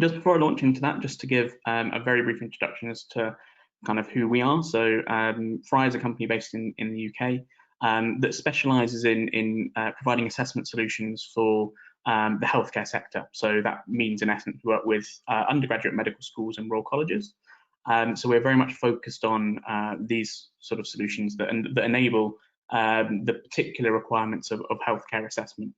Just before I launch into that, just to give a very brief introduction as to kind of who we are. So Fry is a company based in the UK that specialises in providing assessment solutions for the healthcare sector. So that means, in essence, we work with undergraduate medical schools and Royal Colleges. So we're very much focused on these sort of solutions that enable the particular requirements of healthcare assessment.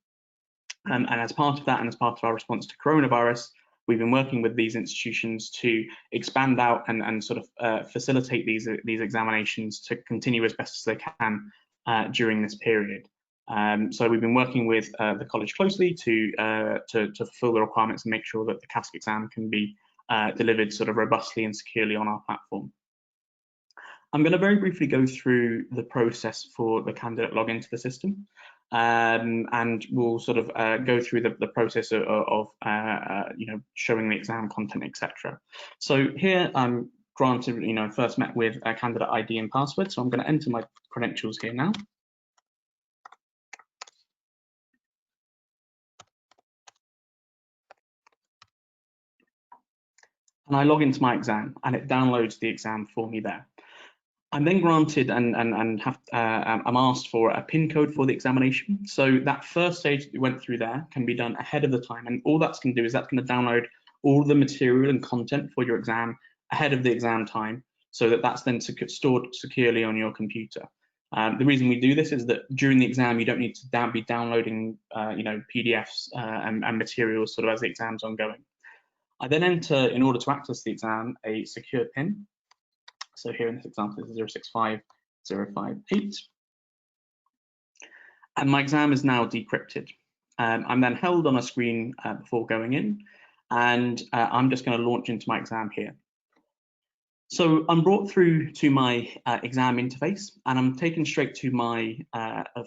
And as part of that, and as part of our response to coronavirus, we've been working with these institutions to expand out and sort of facilitate these examinations to continue as best as they can during this period. So we've been working with the college closely to fulfill the requirements and make sure that the CASC exam can be delivered sort of robustly and securely on our platform. I'm going to very briefly go through the process for the candidate login to the system, and we'll sort of go through the process of you know, showing the exam content, etc. So here I'm granted, you know, first met with a candidate ID and password, so I'm going to enter my credentials here now. And I log into my exam, and it downloads the exam for me there. I'm then granted and I'm asked for a PIN code for the examination. So that first stage that we went through there can be done ahead of the time, and all that's going to do is that's going to download all the material and content for your exam ahead of the exam time, so that that's then stored securely on your computer. The reason we do this is that during the exam you don't need to be downloading you know, PDFs and materials sort of as the exam's ongoing. I then enter, in order to access the exam, a secure PIN. So here in this example is 065058. And my exam is now decrypted. I'm then held on a screen before going in, and I'm just going to launch into my exam here. So I'm brought through to my exam interface, and I'm taken straight to my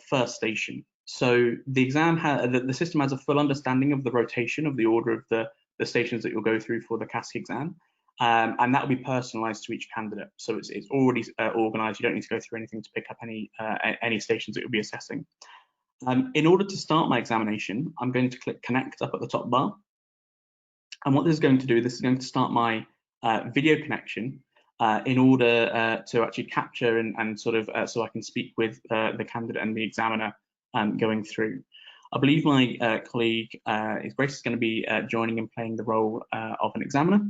first station. So the exam the system has a full understanding of the rotation of the order of the stations that you'll go through for the CASC exam. And that will be personalised to each candidate. So it's already organised. You don't need to go through anything to pick up any stations that you'll be assessing. In order to start my examination, I'm going to click Connect up at the top bar. And what this is going to do, this is going to start my video connection in order to actually capture and sort of so I can speak with the candidate and the examiner going through. I believe my colleague Grace is going to be joining and playing the role of an examiner.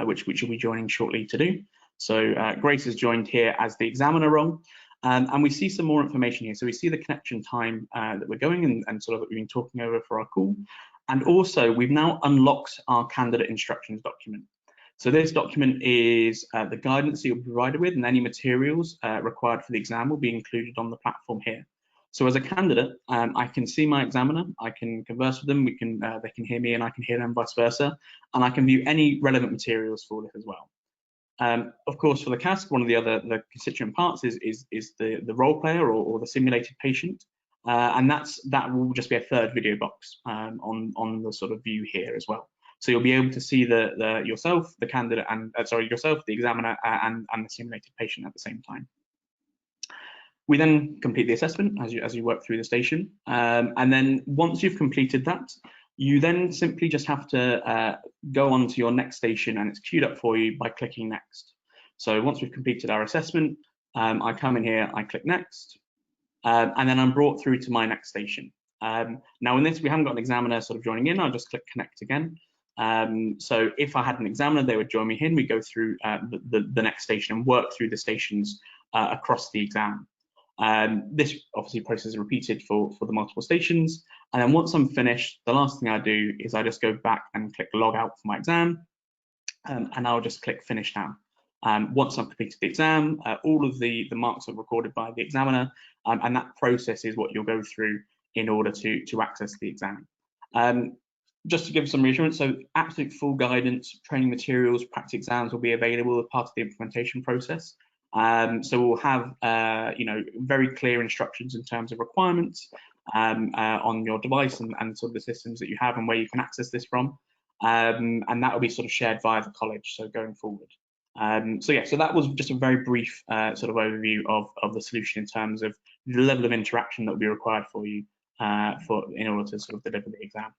Which will be joining shortly to do. So Grace has joined here as the examiner role, and we see some more information here. So we see the connection time that we're going and sort of that we've been talking over for our call, and also we've now unlocked our candidate instructions document. So this document is the guidance that you'll be provided with, and any materials required for the exam will be included on the platform here. So as a candidate, I can see my examiner, I can converse with them, they can hear me and I can hear them, vice versa, and I can view any relevant materials for this as well. Of course, for the CASC, one of the constituent parts is the role player or the simulated patient, and that will just be a third video box on the sort of view here as well. So you'll be able to see yourself, the candidate, and yourself, the examiner, and the simulated patient at the same time. We then complete the assessment as you work through the station, and then once you've completed that, you then simply just have to go on to your next station, and it's queued up for you by clicking next. So once we've completed our assessment, I come in here, I click next, and then I'm brought through to my next station. Now in this, we haven't got an examiner sort of joining in, I'll just click connect again. So if I had an examiner, they would join me in, we go through the next station and work through the stations across the exam. This obviously process is repeated for the multiple stations, and then once I'm finished, the last thing I do is I just go back and click log out for my exam, and I'll just click finish now. Once I've completed the exam, all of the marks are recorded by the examiner, and that process is what you'll go through in order to access the exam. Just to give some reassurance, so absolute full guidance, training materials, practice exams will be available as part of the implementation process. So we'll have you know, very clear instructions in terms of requirements on your device and sort of the systems that you have and where you can access this from, and that will be sort of shared via the college, so going forward. So yeah, so that was just a very brief sort of overview of the solution in terms of the level of interaction that will be required for you in order to sort of deliver the exam.